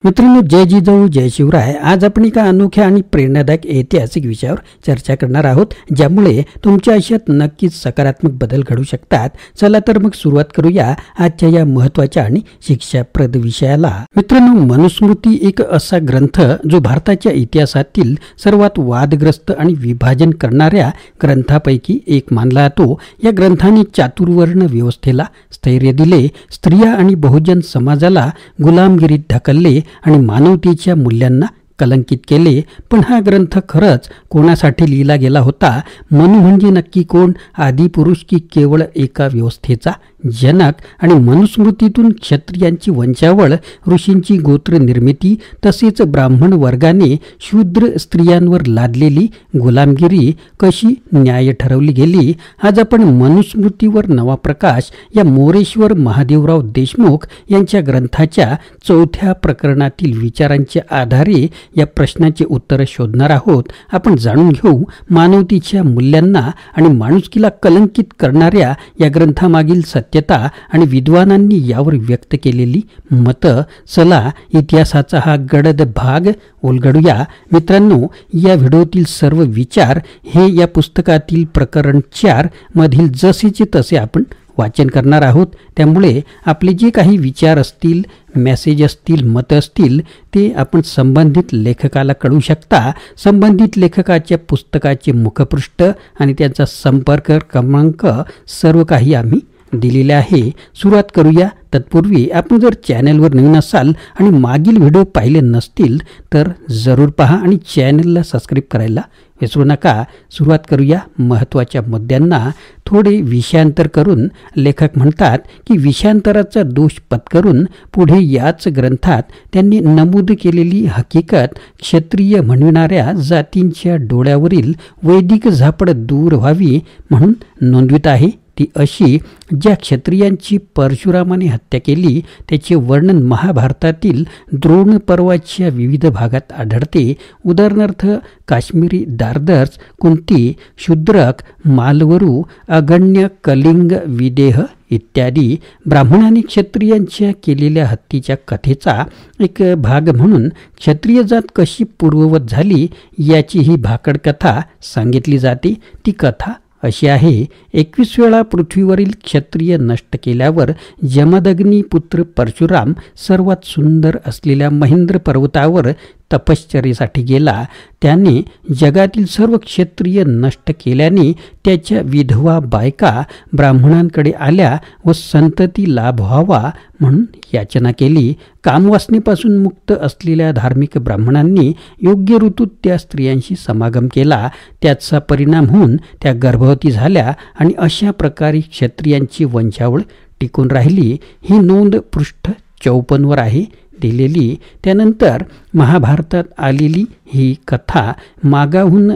मित्रांनो, जय जिजाऊ जय शिवराय. आज आपण एका अनोख्या आणि प्रेरणादायक ऐतिहासिक विषयावर चर्चा करणार आहोत, ज्यामुळे तुमच्या आयुष्यात नक्कीच सकारात्मक बदल घडू शकतात. चला तर मग सुरुवात करूया आजच्या या महत्त्वाच्या आणि शिक्षाप्रद विषयाला. मित्रांनो, मनुस्मृती एक असा ग्रंथ जो भारताच्या इतिहासातील सर्वात वादग्रस्त आणि विभाजन करणाऱ्या ग्रंथापैकी एक मानला जातो. या ग्रंथाने चातुर्वर्ण व्यवस्थेला स्थैर्य दिले, स्त्रिया आणि बहुजन समाजाला गुलामगिरीत ढकलले आणि मानवतेच्या मूल्यांना कलंकित केले. पण हा ग्रंथ खरंच कोणासाठी लिहिला गेला होता? मनु म्हणजे नक्की कोण? आदिपुरुष की केवळ एका व्यवस्थेचा जनक? आणि मनुस्मृतीतून क्षत्रियांची वंशावळ, ऋषींची गोत्र निर्मिती, तसेच ब्राह्मण वर्गाने शूद्र स्त्रियांवर लादलेली गुलामगिरी कशी न्याय ठरवली गेली? आज आपण मनुस्मृतीवर नवा प्रकाश या मोरेश्वर महादेवराव देशमुख यांच्या ग्रंथाच्या 4थ्या प्रकरणातील विचारांच्या आधारे या प्रश्नाचे उत्तर शोधणार आहोत. आपण जाणून घेऊ मानवतेच्या मूल्यांना आणि माणुसकीला कलंकित करणाऱ्या या ग्रंथामागील सत्यता आणि विद्वानांनी यावर व्यक्त केलेली मतं. चला इतिहासाचा हा गडद भाग उलगडूया. मित्रांनो, या व्हिडिओतील सर्व विचार हे या पुस्तकातील प्रकरण 4 मधील जसेचे तसे आपण वाचन करणार आहोत. त्यामुळे आपले जे काही विचार असतील, मेसेज असतील, मत असतील, ते आपण संबंधित लेखकाला कळवू शकता. संबंधित लेखकाच्या पुस्तकाचे मुखपृष्ठ आणि त्यांचा संपर्क क्रमांक सर्व काही आम्ही दिलेले आहे. सुरुवात करूया. तत्पूर्वी आपण जर चॅनलवर नवीन असाल आणि मागील व्हिडिओ पाहिले नसतील तर जरूर पहा आणि चॅनलला सबस्क्राईब करायला विसरू नका. सुरुवात करूया महत्त्वाच्या मुद्द्यांना. थोडे विषयांतर करून लेखक म्हणतात की विषयांतराचा दोष पत्करून पुढे याच ग्रंथात त्यांनी नमूद केलेली हकीकत क्षत्रिय म्हणविणाऱ्या जातींच्या डोळ्यावरील वैदिक झापड दूर व्हावी म्हणून नोंदवित आहे. ती अशी, ज्या क्षत्रियांची परशुरामाने हत्या केली त्याचे वर्णन महाभारतातील द्रोण पर्वाच्या विविध भागात आढळते. उदाहरणार्थ काश्मीरी दारदर्स, कुंती, शूद्रक, मालवरू, अगण्य, कलिंग, विदेह इत्यादी. ब्राह्मणांनी क्षत्रियांच्या केलेल्या हत्येच्या कथेचा एक भाग म्हणून क्षत्रिय जात कशी पूर्ववत झाली याची ही भाकड कथा सांगितली जाते. ती कथा अशी आहे. 21 वेळा पृथ्वीवरील क्षत्रिय नष्ट केल्यावर जमदग्नी पुत्र परशुराम सर्वात सुंदर असलेल्या महेंद्र पर्वतावर तपश्चर्येसाठी गेला. त्याने जगातील सर्व क्षत्रिय नष्ट केल्याने त्याच्या विधवा बायका ब्राह्मणांकडे आल्या व संतती लाभ व्हावा म्हणून याचना केली. कामवासनेपासून मुक्त असलेल्या धार्मिक ब्राह्मणांनी योग्य ऋतूत त्या स्त्रियांशी समागम केला. त्याचा परिणाम होऊन त्या गर्भवती झाल्या आणि अशा प्रकारे क्षत्रियांची वंशावळ टिकून राहिली. ही नोंद पृष्ठ 54 आहे दिलेली. त्यानंतर महाभारतात आलेली ही कथा मागाहून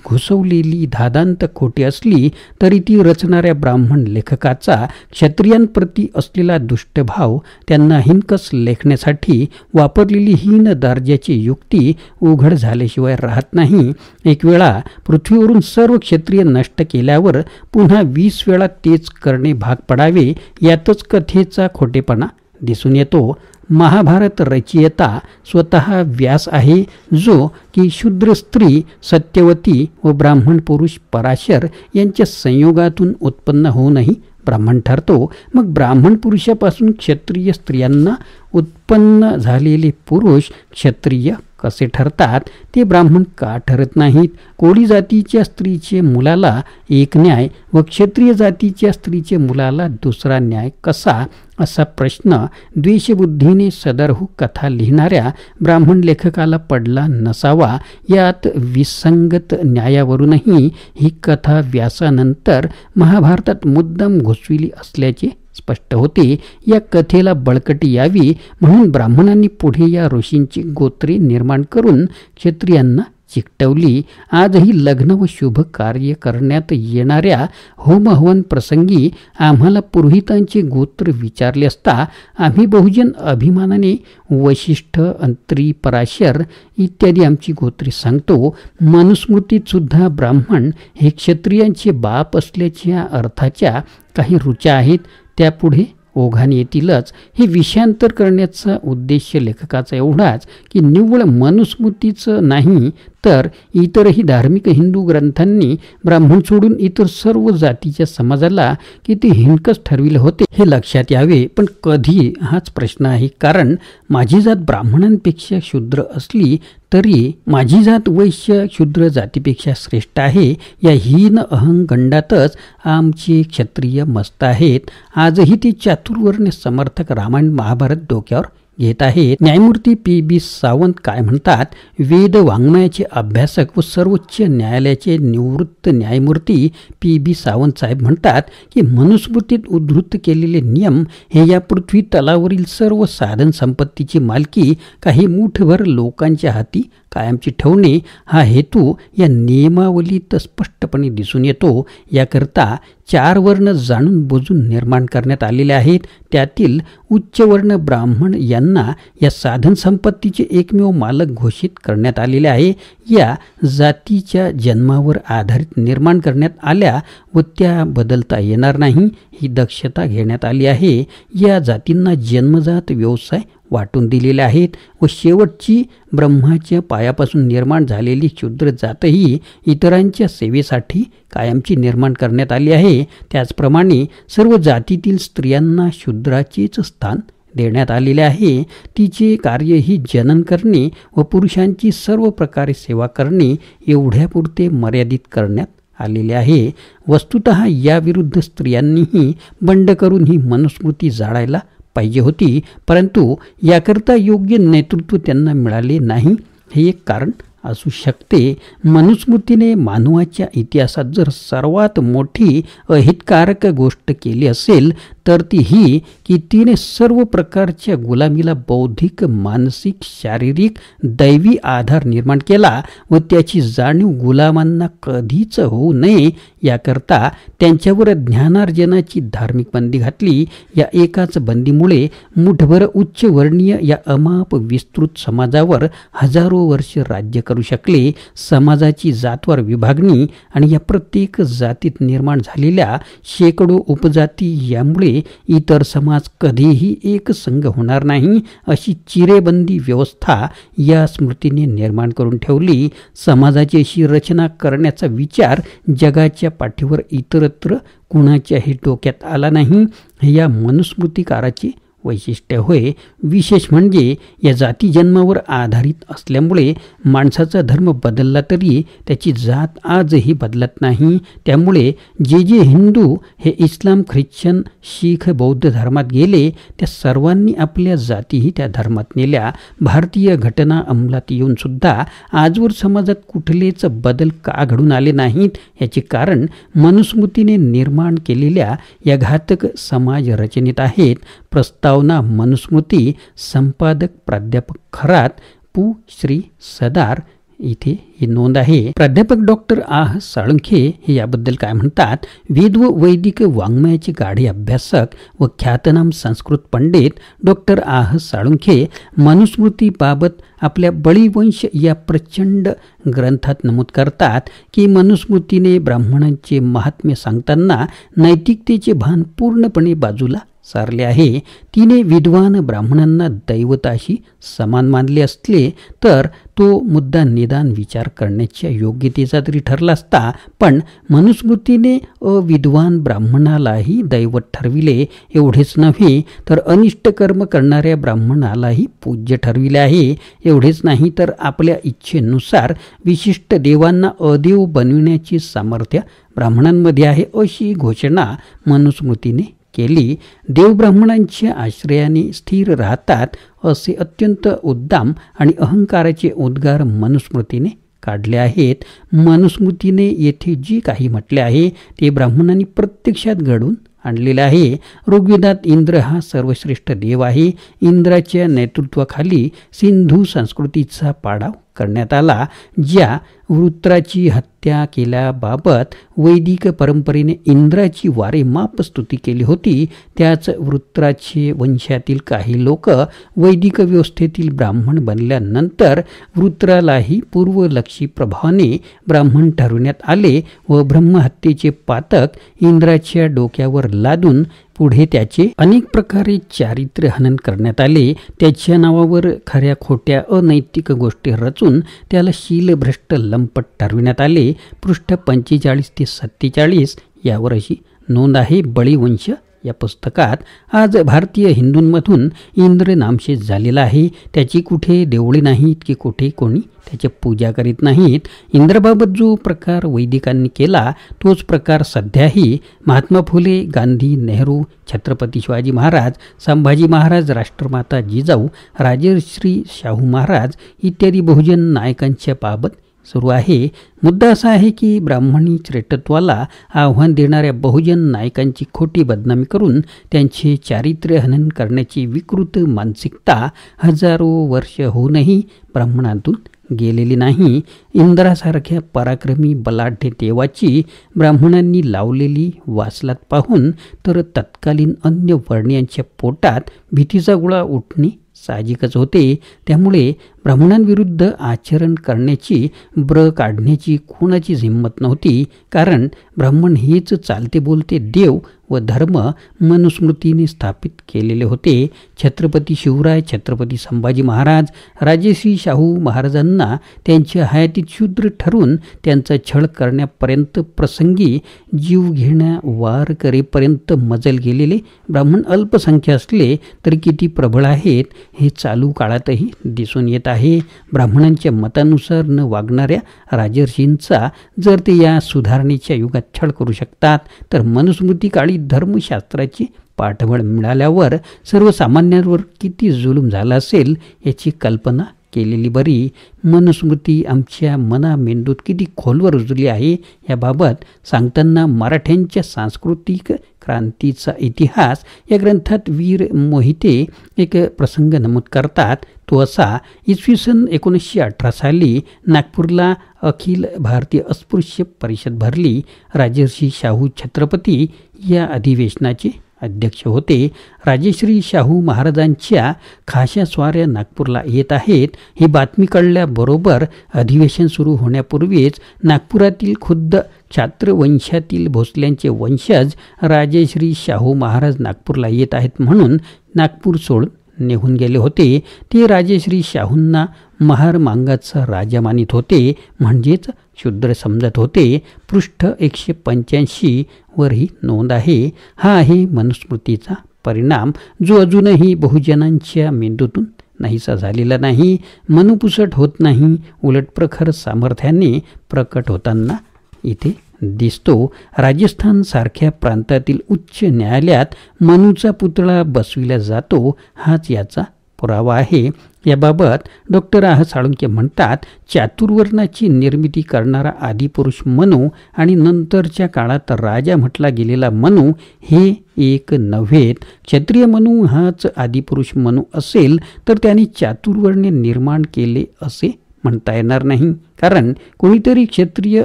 घुसवलेली धादांत खोटी असली तरी ती रचणाऱ्या ब्राह्मण लेखकाचा क्षत्रियांप्रती असलेला दुष्टभाव, त्यांना हिनकस लेखण्यासाठी वापरलेली हीन दर्जाची युक्ती उघड झाल्याशिवाय राहत नाही. एक वेळा पृथ्वीवरून सर्व क्षत्रिय नष्ट केल्यावर पुन्हा 20 वेळा तेच करणे भाग पडावे यातच कथेचा खोटेपणा दिसून येतो. महाभारत रचयिता स्वतः व्यास आहे, जो की शूद्र स्त्री सत्यवती व ब्राह्मण पुरुष पराशर यांच्या संयोगातून उत्पन्न होऊनही ब्राह्मण ठरतो. मग ब्राह्मण पुरुषापासून क्षत्रिय स्त्रियांना उत्पन्न झालेले पुरुष क्षत्रिय कसे ठरतात? ते ब्राह्मण का ठरत नाहीत? कोळी जातीच्या स्त्रीचे मुलाला एक न्याय व क्षत्रिय जातीच्या स्त्रीचे मुलाला दुसरा न्याय कसा? असा प्रश्न द्वेषबुद्धीने सदरहू कथा लिहिणाऱ्या ब्राह्मण लेखकाला पडला नसावा. यात विसंगत न्यायावरूनही ही कथा व्यासानंतर महाभारतात मुद्दाम घुसविली असल्याचे स्पष्ट होते. या कथेला बळकटी यावी म्हणून ब्राह्मणांनी पुढे या ऋषींची गोत्रे निर्माण करून क्षत्रियांना चिकटवली. आजही लग्न व शुभ कार्य करण्यात येणाऱ्या होमहवन प्रसंगी आम्हाला पुरोहितांचे गोत्र विचारले असता आम्ही बहुजन अभिमानाने वशिष्ठ, अंत्री, पराशर इत्यादी आमची गोत्रे सांगतो. मनुस्मृतीत सुद्धा ब्राह्मण हे क्षत्रियांचे बाप असल्याच्या अर्थाच्या काही ऋचा आहेत. त्यापुढे ओघाने येतीलच. हे विषयांतर करण्याचा उद्देश लेखकाचा एवढाच की निव्वळ मनुस्मृतीचं नाही तर इतरही धार्मिक हिंदू ग्रंथांनी ब्राह्मण सोडून इतर सर्व जातीच्या समाजाला किती हिणकस ठरविले होते हे लक्षात यावे. पण कधी हाच प्रश्न आहे. कारण माझी जात ब्राह्मणांपेक्षा शूद्र असली तरी माझी जात वैश्य शूद्र जातीपेक्षा श्रेष्ठ आहे या हीन अहंगंडातच आमचे क्षत्रिय मस्त आहेत. आजही ते चातुर्वर्ण्य समर्थक रामायण महाभारत डोक्यावर घेत आहेत. न्यायमूर्ती पी.बी. सावंत काय म्हणतात? वेद वाङ्मयाचे अभ्यासक व सर्वोच्च न्यायालयाचे निवृत्त न्यायमूर्ती पी.बी. सावंत साहेब म्हणतात की मनुस्मृतीत उद्धृत केलेले नियम हे या पृथ्वी तलावरील सर्व साधन संपत्तीची मालकी काही मुठभर लोकांच्या हाती कायमची ठेवणे हा हेतू या नियमावलीत स्पष्टपणे दिसून येतो. याकरता 4 वर्ण जाणून बुजून निर्माण करण्यात आलेले आहेत. त्यातील उच्चवर्ण ब्राह्मण यांना या साधन संपत्तीचे एकमेव मालक घोषित करण्यात आलेले आहे. या जातीच्या जन्मावर आधारित निर्माण करण्यात आल्या व त्या बदलता येणार नाही ही दक्षता घेण्यात आली आहे. या जातींना जन्मजात व्यवसाय वाटून दिलेले आहेत व शेवटची ब्रह्माच्या पायापासून निर्माण झालेली शूद्र जातही इतरांच्या सेवेसाठी कायमची निर्माण करण्यात आली आहे. त्याचप्रमाणे सर्व जातीतील स्त्रियांना शूद्राचेच स्थान देण्यात आलेले आहे. तिचे कार्य ही जनन करणे व पुरुषांची सर्व प्रकारे सेवा करणे एवढ्यापुरते मर्यादित करण्यात आलेले आहे. वस्तुतः याविरुद्ध स्त्रियांनीही बंड करून ही मनुस्मृती जाळायला पाहिजे होती, परंतु याकरता योग्य नेतृत्व त्यांना मिळाले नाही हे एक कारण असू शकते. मनुस्मृतीने मानवाच्या इतिहासात जर सर्वात मोठी अहितकारक गोष्ट केली असेल तर ती ही की तिने सर्व प्रकारच्या गुलामीला बौद्धिक मानसिक शारीरिक दैवी आधार निर्माण केला व त्याची जाणीव गुलामांना कधीच होऊ नये याकरता त्यांच्यावर ज्ञानार्जनाची धार्मिक बंदी घातली. या एकाच बंदीमुळे मुठभर उच्चवर्णीय या अमाप विस्तृत समाजावर हजारो वर्ष राज्य करू शकले. समाजाची जातवार विभागणी आणि या प्रत्येक जातीत निर्माण झालेल्या शेकडो उपजाती यामुळे इतर समाज कधीही एक संघ होणार नाही अशी चिरेबंदी व्यवस्था या स्मृतीने निर्माण करून ठेवली. समाजाची अशी रचना करण्याचा विचार जगाच्या पाठीवर इतरत्र कुणाच्याही डोक्यात आला नाही हे या मनुस्मृतिकाराची वैशिष्ट्य होय. विशेष म्हणजे या जाती जन्मावर आधारित असल्यामुळे माणसाचा धर्म बदलला तरी त्याची जात आजही बदलत नाही. त्यामुळे जे जे हिंदू हे इस्लाम ख्रिश्चन शीख बौद्ध धर्मात गेले त्या सर्वांनी आपल्या जातीही त्या धर्मात नेल्या. भारतीय घटना अंमलात येऊन सुद्धा आजवर समाजात कुठलेच बदल का घडून आले नाहीत याचे कारण मनुस्मृतीने निर्माण केलेल्या या घातक समाज रचनेत आहेत. प्रस्तावना मनुस्मृती संपादक प्राध्यापक खरात पु. श्री सदार इथे ही नोंद आहे. प्राध्यापक डॉक्टर आह साळुंखे हे याबद्दल काय म्हणतात? वेद व वैदिक वाङ्मयाचे गाढे अभ्यासक व ख्यातनाम संस्कृत पंडित डॉक्टर आह साळुंखे मनुस्मृतीबाबत आपल्या बळीवंश या प्रचंड ग्रंथात नमूद करतात की मनुस्मृतीने ब्राह्मणांचे महात्म्य सांगताना नैतिकतेचे भान पूर्णपणे बाजूला सारले आहे. तिने विद्वान ब्राह्मणांना दैवताशी समान मानले असले तर तो मुद्दा निदान विचार करण्याच्या योग्यतेचा तरी ठरला असता, पण मनुस्मृतीने अविद्वान ब्राह्मणालाही दैवत ठरविले. एवढेच नव्हे तर अनिष्ट कर्म करणाऱ्या ब्राह्मणालाही पूज्य ठरविले आहे. एवढेच नाही तर आपल्या इच्छेनुसार विशिष्ट देवांना अदेव बनविण्याचे सामर्थ्य ब्राह्मणांमध्ये आहे अशी घोषणा मनुस्मृतीने केली. देव ब्राह्मणांच्या आश्रयाने स्थिर राहतात असे अत्यंत उद्दाम आणि अहंकाराचे उद्गार मनुस्मृतीने काढले आहेत. मनुस्मृतीने येथे जी काही म्हटले आहे ते ब्राह्मणांनी प्रत्यक्षात घडून आणलेले आहे. ऋग्वेदात इंद्र हा सर्वश्रेष्ठ देव आहे. इंद्राच्या नेतृत्वाखाली सिंधू संस्कृतीचा पाडाव करण्यात आला. ज्या वृत्राची हत्या केल्याबाबत वैदिक परंपरेने इंद्राची वारेमाप स्तुती केली होती, त्याच वृत्राचे वंशातील काही लोक वैदिक व्यवस्थेतील ब्राह्मण बनल्यानंतर वृत्रालाही पूर्वलक्षी प्रभावाने ब्राह्मण ठरवण्यात आले व ब्रह्महत्येचे पातक इंद्राच्या डोक्यावर लादून पुढे त्याचे अनेक प्रकारे चारित्र्य हनन करण्यात आले. त्याच्या नावावर खऱ्या खोट्या अनैतिक गोष्टी रचून त्याला शीलभ्रष्ट लंपट ठरविण्यात आले. पृष्ठ 45 ते 47 यावर अशी नोंद आहे. बळीवंश या पुस्तकात आज भारतीय हिंदूंमधून इंद्र नामशेष झालेला आहे. त्याची कुठे देवळे नाहीत की कुठे कोणी त्याची पूजा करीत नाहीत. इंद्राबाबत जो प्रकार वैदिकांनी केला तोच प्रकार सध्याही महात्मा फुले, गांधी, नेहरू, छत्रपती शिवाजी महाराज, संभाजी महाराज, राष्ट्रमाता जिजाऊ, राजश्री शाहू महाराज इत्यादी बहुजन नायकांच्या बाबत सुरू आहे. मुद्दा असा आहे की ब्राह्मणी श्रेष्ठत्वाला आव्हान देणाऱ्या बहुजन नायकांची खोटी बदनामी करून त्यांचे चारित्र्य हनन करण्याची विकृत मानसिकता हजारो वर्ष होऊनही ब्राह्मणातून गेलेली नाही. इंद्रासारख्या पराक्रमी बलाढ्य देवाची ब्राह्मणांनी लावलेली वासलात पाहून तर तत्कालीन अन्य वर्णीयांच्या पोटात भीतीचा गोळा उठणे साहजिकच होते. त्यामुळे ब्राह्मणांविरुद्ध आचरण करण्याची, ब्र काढण्याची कोणाचीच हिंमत नव्हती. कारण ब्राह्मण हेच चालते बोलते देव व धर्म मनुस्मृतीने स्थापित केलेले होते. छत्रपती शिवराय, छत्रपती संभाजी महाराज, राजश्री शाहू महाराजांना त्यांच्या हयातीत शूद्र ठरून त्यांचा छळ करण्यापर्यंत, प्रसंगी जीव घेण्या वार करेपर्यंत मजल गेलेले ब्राह्मण अल्पसंख्य असले तरी किती प्रबळ आहेत हे चालू काळातही दिसून येत आहे. ब्राह्मणांच्या मतानुसार न वागणाऱ्या राजर्षींचा जर ते या सुधारणेच्या युगात छळ करू शकतात तर मनुस्मृती काळी धर्मशास्त्राची पाठबळ मिळाल्यावर सर्वसामान्यांवर किती जुलूम झाला असेल याची कल्पना केलेली बरी. मनुस्मृती आमच्या मना मेंदूत किती खोलवर रुजली आहे याबाबत सांगताना मराठ्यांच्या सांस्कृतिक क्रांतीचा इतिहास या ग्रंथात वीर मोहिते एक प्रसंग नमूद करतात. तो असा: इसवी सन 1918 साली नागपूरला अखिल भारतीय अस्पृश्य परिषद भरली. राजर्षी शाहू छत्रपती या अधिवेशनाचे अध्यक्ष होते. राजश्री शाहू महाराजांच्या खाशा स्वाऱ्या नागपूरला येत आहेत ही बातमी कळल्याबरोबर अधिवेशन सुरू होण्यापूर्वीच नागपुरातील खुद्द छात्रवंशातील भोसल्यांचे वंशज राजश्री शाहू महाराज नागपूरला येत आहेत म्हणून नागपूर सोडून निघून गेले होते. ते राजश्री शाहूंना महार मांगाचा राजा मानित होते, म्हणजेच शूद्र समजत होते. पृष्ठ 185 वर ही नोंद आहे. हा आहे मनुस्मृतीचा परिणाम, जो अजूनही बहुजनांच्या मेंदूतून नाहीसा झालेला नाही. मनुपुसट होत नाही, उलट प्रखर सामर्थ्याने प्रकट होताना इथे दिसतो. राजस्थान सारख्या प्रांतातील उच्च न्यायालयात मनुचा पुतळा बसविला जातो, हाच याचा पुरावा आहे. याबाबत डॉक्टर आह साळुंके म्हणतात, चातुर्वर्णाची निर्मिती करणारा आदिपुरुष मनु आणि नंतरच्या काळात राजा म्हटला गेलेला मनु हे एक नव्हेत. क्षत्रिय मनु हाच आदिपुरुष मनु असेल तर त्याने चातुर्वर्ण्य निर्माण केले असे म्हणता येणार नाही. कारण कोणीतरी क्षत्रिय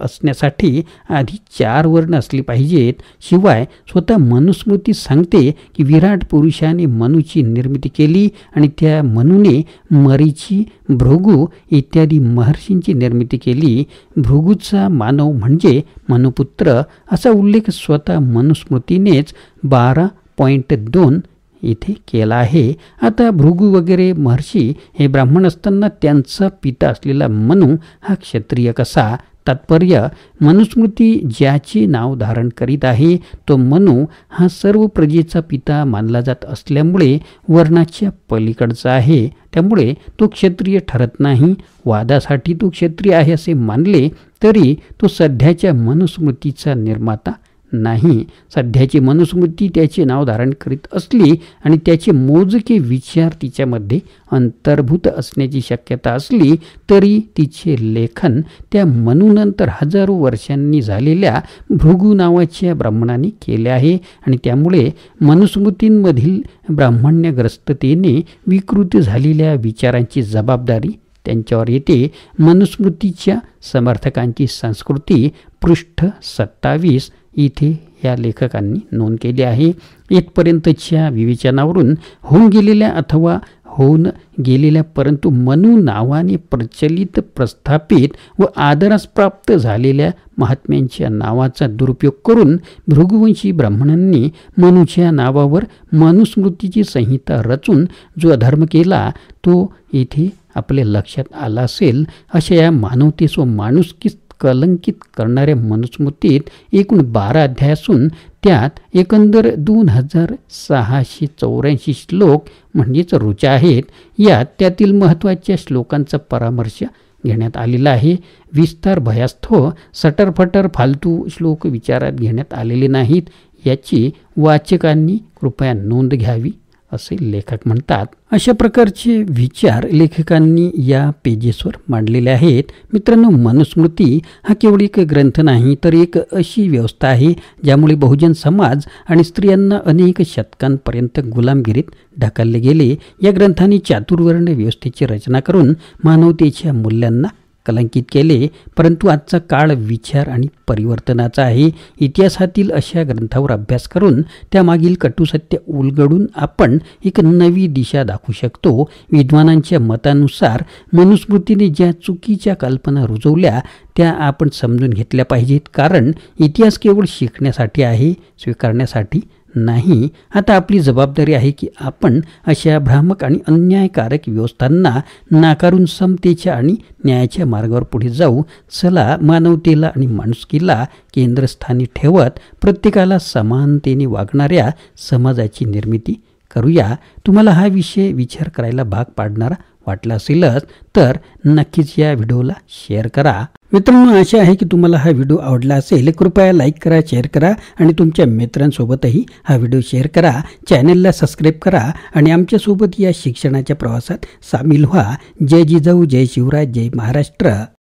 असण्यासाठी आधी 4 वर्ण असले पाहिजेत. शिवाय स्वतः मनुस्मृती सांगते की विराट पुरुषाने मनुची निर्मिती केली आणि त्या मनुने मरीची, भृगु इत्यादी महर्षींची निर्मिती केली. भृगूचा मानव म्हणजे मनुपुत्र असा उल्लेख स्वतः मनुस्मृतीनेच 12.2 इथे केला आहे. आता भृगु वगैरे महर्षी हे ब्राह्मण असताना त्यांचा पिता असलेला मनु हा क्षत्रिय कसा? तात्पर्य, मनुस्मृती ज्याचे नाव धारण करीत आहे तो मनु हा सर्व प्रजेचा पिता मानला जात असल्यामुळे वर्णाच्या पलीकडचा आहे. त्यामुळे तो क्षत्रिय ठरत नाही. वादासाठी तो क्षत्रिय आहे असे मानले तरी तो सध्याच्या मनुस्मृतीचा निर्माता नाही. सध्याची मनुस्मृती त्याचे नाव धारण करीत असली आणि त्याचे मोजके विचार तिच्यामध्ये अंतर्भूत असण्याची शक्यता असली तरी तिचे लेखन त्या मनुनंतर हजारो वर्षांनी झालेल्या भृगु नावाच्या ब्राह्मणाने केले आहे आणि त्यामुळे मनुस्मृतींमधील ब्राह्मण्यग्रस्ततेने विकृत झालेल्या विचारांची जबाबदारी त्यांच्यावर येते. मनुस्मृतीच्या समर्थकांची संस्कृती पृष्ठ 27 इथे या लेखकांनी नोंद केली आहे. इथपर्यंतच्या विवेचनावरून होऊन गेलेल्या अथवा होऊन गेलेल्या परंतु मनु नावाने प्रचलित प्रस्थापित व आदरास प्राप्त झालेल्या महात्म्यांच्या नावाचा दुरुपयोग करून भृगुवंशी ब्राह्मणांनी मनुच्या नावावर मनुस्मृतीची संहिता रचून जो अधर्म केला तो येथे आपल्या लक्षात आला असेल. अशा या मानवतेस व माणुसकीस कलंकित करणाऱ्या मनुस्मृतीत एकूण 12 अध्याय असून त्यात एकंदर 2684 श्लोक म्हणजेच ऋचा आहेत. यात त्यातील महत्त्वाच्या श्लोकांचा परामर्श घेण्यात आलेला आहे. विस्तार भयास्थो सटरफटर फालतू श्लोक विचारात घेण्यात आलेले नाहीत याची वाचकांनी कृपया नोंद घ्यावी असे लेखक म्हणतात. अशा प्रकारचे विचार लेखकांनी या पेजेसवर मांडलेले आहेत. मित्रांनो, मनुस्मृती हा केवळ एक ग्रंथ नाही तर एक अशी व्यवस्था आहे ज्यामुळे बहुजन समाज आणि स्त्रियांना अनेक शतकांपर्यंत गुलामगिरीत ढकलले गेले. या ग्रंथाने चातुर्वर्ण व्यवस्थेची रचना करून मानवतेच्या मूल्यांना कलंकित केले. परंतु आजचा काळ विचार आणि परिवर्तनाचा आहे. इतिहासातील अशा ग्रंथावर अभ्यास करून त्यामागील कटुसत्य उलगडून आपण एक नवी दिशा दाखवू शकतो. विद्वानांच्या मतानुसार मनुस्मृतीने ज्या चुकीच्या कल्पना रुजवल्या त्या आपण समजून घेतल्या पाहिजेत, कारण इतिहास केवळ शिकण्यासाठी आहे, स्वीकारण्यासाठी नाही. आता आपली जबाबदारी आहे की आपण अशा भ्रामक आणि अन्यायकारक व्यवस्थांना नाकारून समतेच्या आणि न्यायाच्या मार्गावर पुढे जाऊ. चला, मानवतेला आणि माणुसकीला केंद्रस्थानी ठेवत प्रत्येकाला समानतेने वागणाऱ्या समाजाची निर्मिती करूया. तुम्हाला हा विषय विचार करायला भाग पाडणारा वाटला असेलच तर नक्कीच या व्हिडिओला शेअर करा. मित्रांनो, आशा आहे की तुम्हाला हा व्हिडिओ आवडला असेल. कृपया लाईक करा, शेअर करा आणि तुमच्या मित्रांसोबतही हा व्हिडिओ शेअर करा. चॅनलला सबस्क्राईब करा आणि आमच्यासोबत या शिक्षणाच्या प्रवासात सामील व्हा. जय जिजाऊ, जय शिवराज, जय महाराष्ट्र.